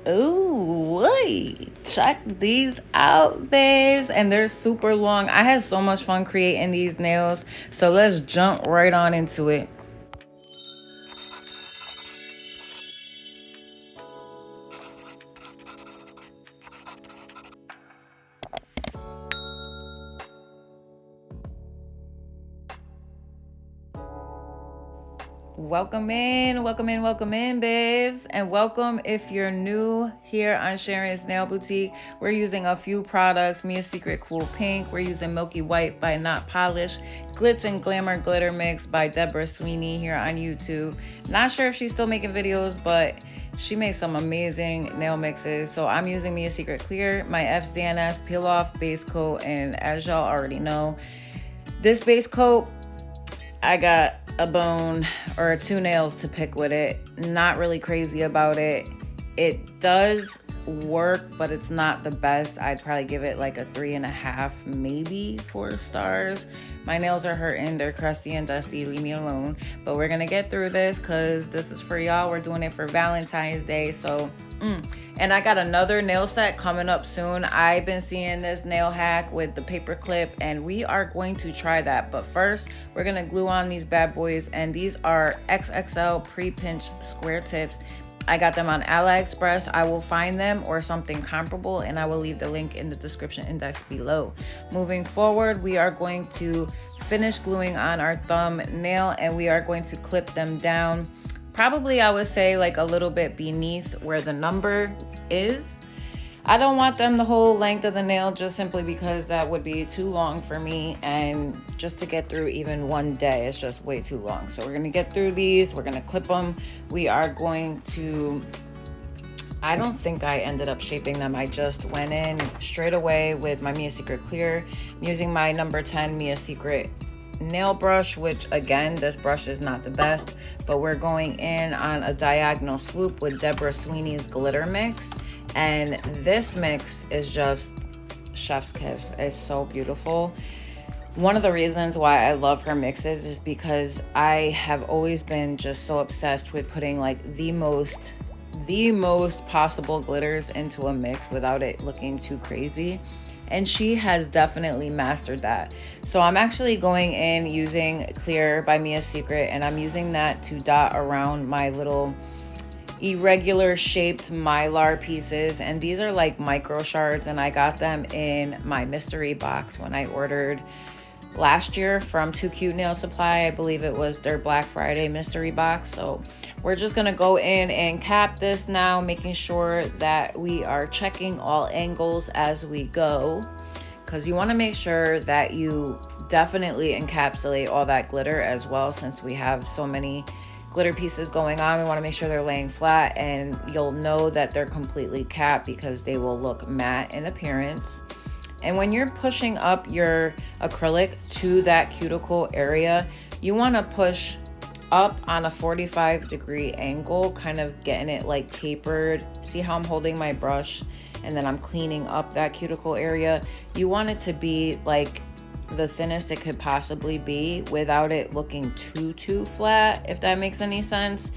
Ooh, wait, check these out, babes. And they're super long. I had so much fun creating these nails. So let's jump right on into it. Welcome in, babes. And welcome if you're new here on Sharon's Nail Boutique. We're using a few products. Mia's Secret Cool Pink. We're using Milky White by Not Polish. Glitz and Glamour Glitter Mix by Deborah Sweeney here on YouTube. Not sure if she's still making videos, but she makes some amazing nail mixes. So I'm using Mia's Secret Clear, my FZNS Peel Off Base Coat. And as y'all already know, this base coat, I got a bone or two nails to pick with it. Not really crazy about it. It does work, but it's not the best. I'd probably give it like a 3.5, maybe 4 stars. My nails are hurting. They're crusty and dusty. Leave me alone. But we're gonna get through this because this is for y'all. We're doing it for Valentine's Day. So and I got another nail set coming up soon. I've been seeing this nail hack with the paper clip, and we are going to try that. But first, we're gonna glue on these bad boys, and these are XXL pre-pinch square tips. I got them on AliExpress. I will find them or something comparable, and I will leave the link in the description index below. Moving forward, we are going to finish gluing on our thumb nail, and we are going to clip them down. Probably, I would say, like a little bit beneath where the number is. I don't want them the whole length of the nail, just simply because that would be too long for me, and just to get through even one day is just way too long. So we're gonna get through these, we're gonna clip them. We are going to, I don't think I ended up shaping them. I just went in straight away with my Mia's Secret Clear. I'm using my number 10 Mia's Secret nail brush, which again, this brush is not the best, but we're going in on a diagonal swoop with Deborah Sweeney's glitter mix. And this mix is just chef's kiss. It's so beautiful. One of the reasons why I love her mixes is because I have always been just so obsessed with putting like the most possible glitters into a mix without it looking too crazy. And she has definitely mastered that. So I'm actually going in using Clear by Mia's Secret, and I'm using that to dot around my little irregular shaped mylar pieces. And these are like micro shards, and I got them in my mystery box when I ordered last year from Too Cute Nail Supply. I believe it was their Black Friday mystery box. So we're just gonna go in and cap this now, making sure that we are checking all angles as we go, because you want to make sure that you definitely encapsulate all that glitter as well. Since we have so many glitter pieces going on, we want to make sure they're laying flat, and you'll know that they're completely capped because they will look matte in appearance. And when you're pushing up your acrylic to that cuticle area, you want to push up on a 45-degree angle, kind of getting it like tapered. See how I'm holding my brush and then I'm cleaning up that cuticle area? You want it to be like the thinnest it could possibly be without it looking too flat, if that makes any sense.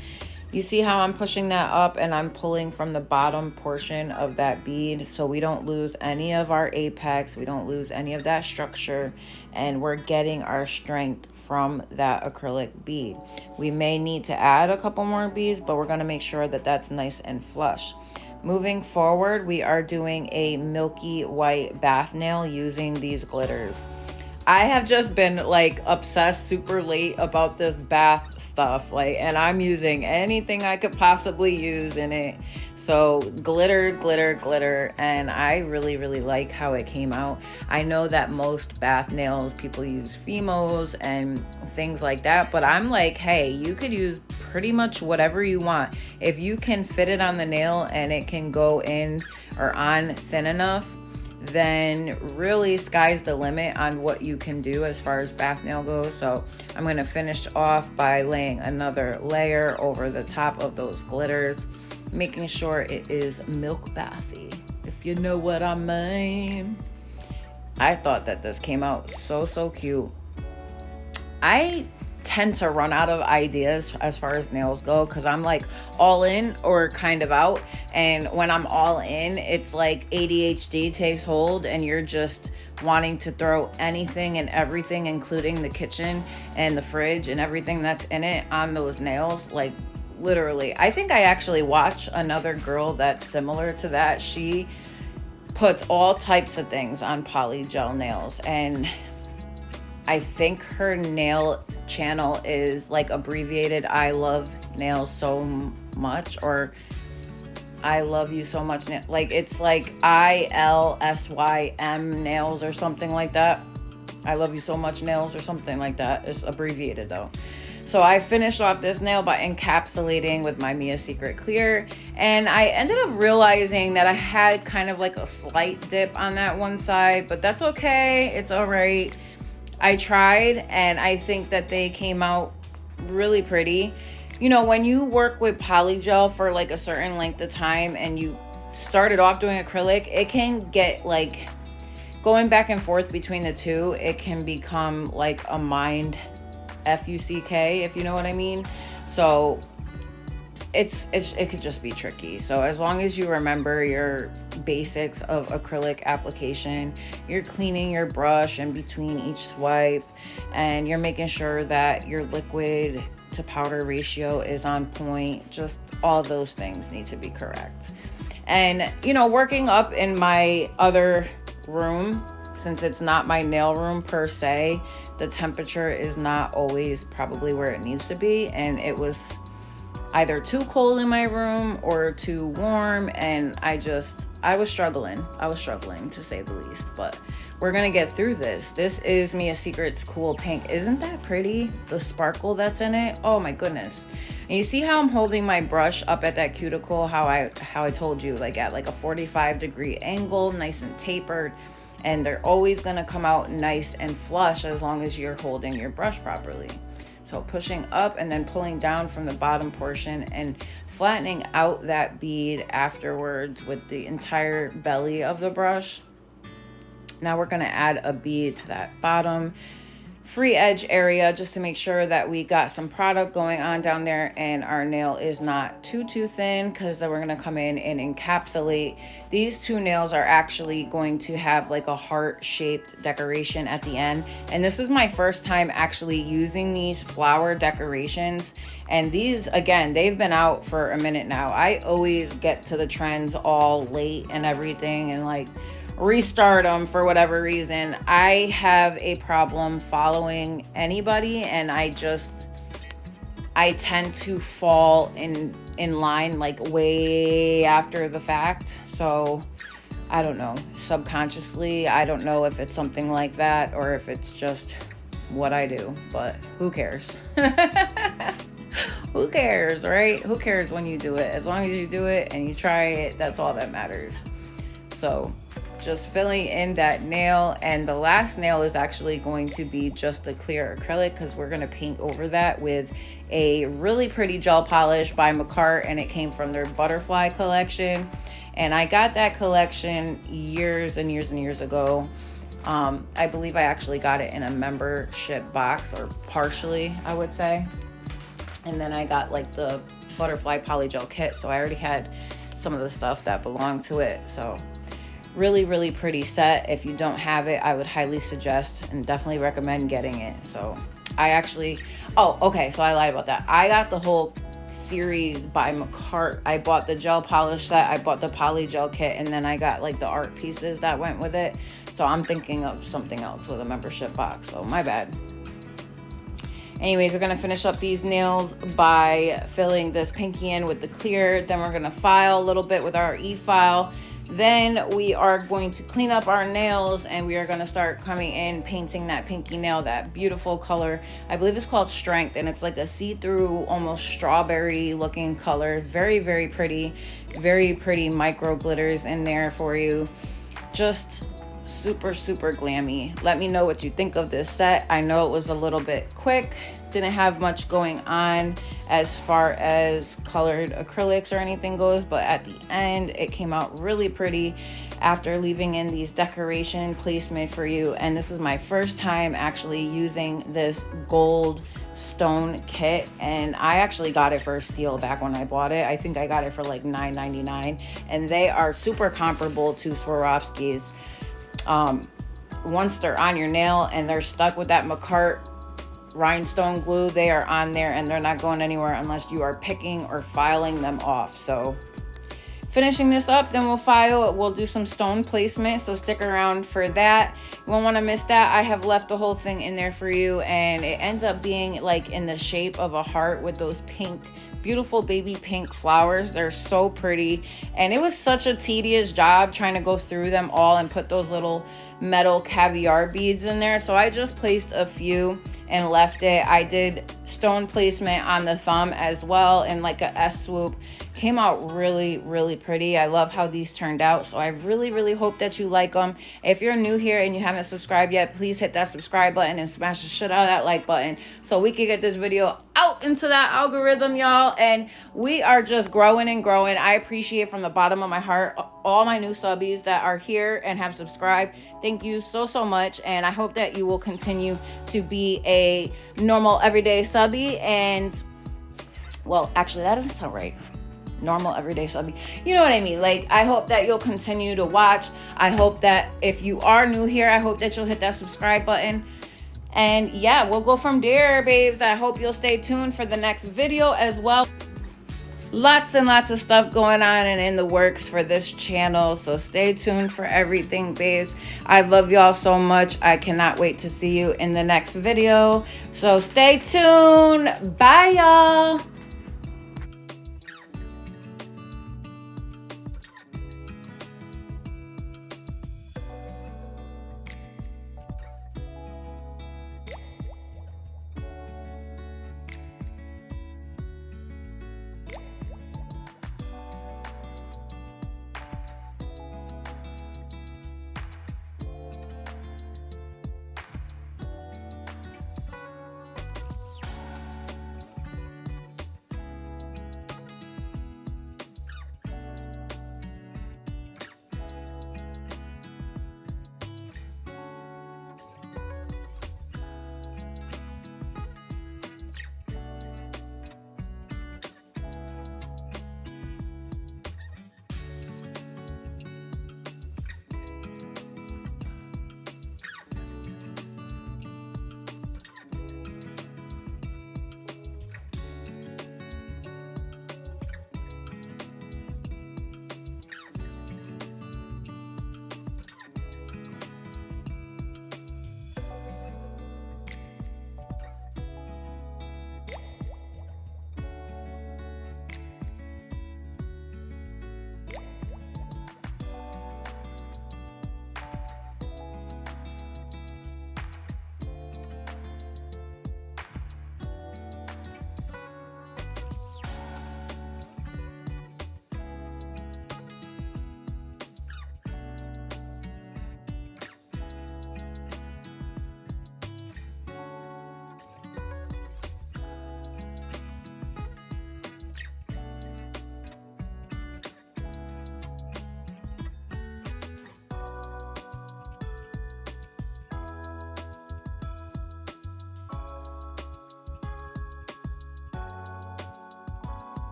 You see how I'm pushing that up, and I'm pulling from the bottom portion of that bead so we don't lose any of our apex, we don't lose any of that structure, and we're getting our strength from that acrylic bead. We may need to add a couple more beads, but we're going to make sure that that's nice and flush. Moving forward, we are doing a milky white bath nail using these glitters. I have just been like obsessed super late about this bath stuff, like, and I'm using anything I could possibly use in it. So glitter, and I really like how it came out. I know that most bath nails, people use Fimos and things like that, but I'm like, hey, you could use pretty much whatever you want. If you can fit it on the nail and it can go in or on thin enough, then really sky's the limit on what you can do as far as bath nail goes. So I'm going to finish off by laying another layer over the top of those glitters, making sure it is milk bathy, if you know what I mean. I thought that this came out so cute. I tend to run out of ideas as far as nails go, because I'm like all in or kind of out. And when I'm all in, it's like ADHD takes hold and you're just wanting to throw anything and everything, including the kitchen and the fridge and everything that's in it, on those nails. Like literally, I think I actually watch another girl that's similar to that. She puts all types of things on poly gel nails, and I think her nail channel is like abbreviated I love nails so much, or I love you so much. Like it's like ILSYM nails or something like that. I love you so much nails or something like that. It's abbreviated though. So I finished off this nail by encapsulating with my Mia Secret Clear, and I ended up realizing that I had kind of like a slight dip on that one side, but that's okay. It's all right. I tried, and I think that they came out really pretty. You know, when you work with polygel for like a certain length of time and you started off doing acrylic, it can get like going back and forth between the two. It can become like a mind fuck, if you know what I mean. So it could just be tricky. So as long as you remember your basics of acrylic application, you're cleaning your brush in between each swipe, and you're making sure that your liquid to powder ratio is on point. Just all those things need to be correct. And you know, working up in my other room, since it's not my nail room per se, the temperature is not always probably where it needs to be, and it was either too cold in my room or too warm, and I was struggling to say the least. But we're gonna get through this. This is Mia Secret's Cool Pink. Isn't that pretty? The sparkle that's in it, oh my goodness. And you see how I'm holding my brush up at that cuticle, how I told you, like at like a 45-degree angle, nice and tapered. And they're always gonna come out nice and flush as long as you're holding your brush properly. So pushing up and then pulling down from the bottom portion and flattening out that bead afterwards with the entire belly of the brush. Now we're gonna add a bead to that bottom free edge area just to make sure that we got some product going on down there and our nail is not too thin, because then we're going to come in and encapsulate. These two nails are actually going to have like a heart-shaped decoration at the end, and this is my first time actually using these flower decorations. And these, again, they've been out for a minute now. I always get to the trends all late and everything, and like restart them for whatever reason. I have a problem following anybody, and I tend to fall in line like way after the fact. So I don't know, subconsciously, I don't know if it's something like that or if it's just what I do, but who cares? Who cares, right? Who cares when you do it? As long as you do it and you try it, that's all that matters. So just filling in that nail, and the last nail is actually going to be just the clear acrylic, because we're going to paint over that with a really pretty gel polish by Manicure, and it came from their butterfly collection. And I got that collection years and years and years ago. I believe I actually got it in a membership box, or partially, I would say. And then I got like the butterfly polygel kit, so I already had some of the stuff that belonged to it. So really, really pretty set. If you don't have it, I would highly suggest and definitely recommend getting it. So I actually, oh, okay, so I lied about that. I got the whole series by Manicure. I bought the gel polish set, I bought the poly gel kit, and then I got like the art pieces that went with it. So I'm thinking of something else with a membership box, so my bad. Anyways, we're gonna finish up these nails by filling this pinky in with the clear. Then we're gonna file a little bit with our e-file. Then we are going to clean up our nails, and we are going to start coming in, painting that pinky nail, that beautiful color. I believe it's called Strength, and it's like a see-through, almost strawberry looking color. Very, very pretty. Very pretty micro glitters in there for you. Just super, super glammy. Let me know what you think of this set. I know it was a little bit quick. Didn't have much going on as far as colored acrylics or anything goes, but at the end it came out really pretty after leaving in these decoration placement for you. And this is my first time actually using this gold stone kit, and I actually got it for a steal back when I bought it. I think I got it for like $9.99, and they are super comparable to Swarovski's. Once they're on your nail and they're stuck with that McCart rhinestone glue, they are on there and they're not going anywhere unless you are picking or filing them off. So finishing this up, then we'll file. We'll do some stone placement, so stick around for that. You won't want to miss that. I have left the whole thing in there for you, and it ends up being like in the shape of a heart with those pink, beautiful baby pink flowers. They're so pretty, and it was such a tedious job trying to go through them all and put those little metal caviar beads in there. So I just placed a few and left it. I did stone placement on the thumb as well in like a S swoop. Came out really, really pretty. I love how these turned out. So I really, really hope that you like them. If you're new here and you haven't subscribed yet, please hit that subscribe button and smash the shit out of that like button so we can get this video out into that algorithm, y'all. And we are just growing and growing. I appreciate from the bottom of my heart all my new subbies that are here and have subscribed. Thank you so, so much. And I hope that you will continue to be a normal everyday subby. And well, actually, that doesn't sound right. Normal everyday subby, you know what I mean? Like, I hope that you'll continue to watch. I hope that if you are new here, I hope that you'll hit that subscribe button. And yeah, we'll go from there, babes. I hope you'll stay tuned for the next video as well. Lots and lots of stuff going on and in the works for this channel, so stay tuned for everything, babes. I love y'all so much. I cannot wait to see you in the next video, so stay tuned. Bye, y'all.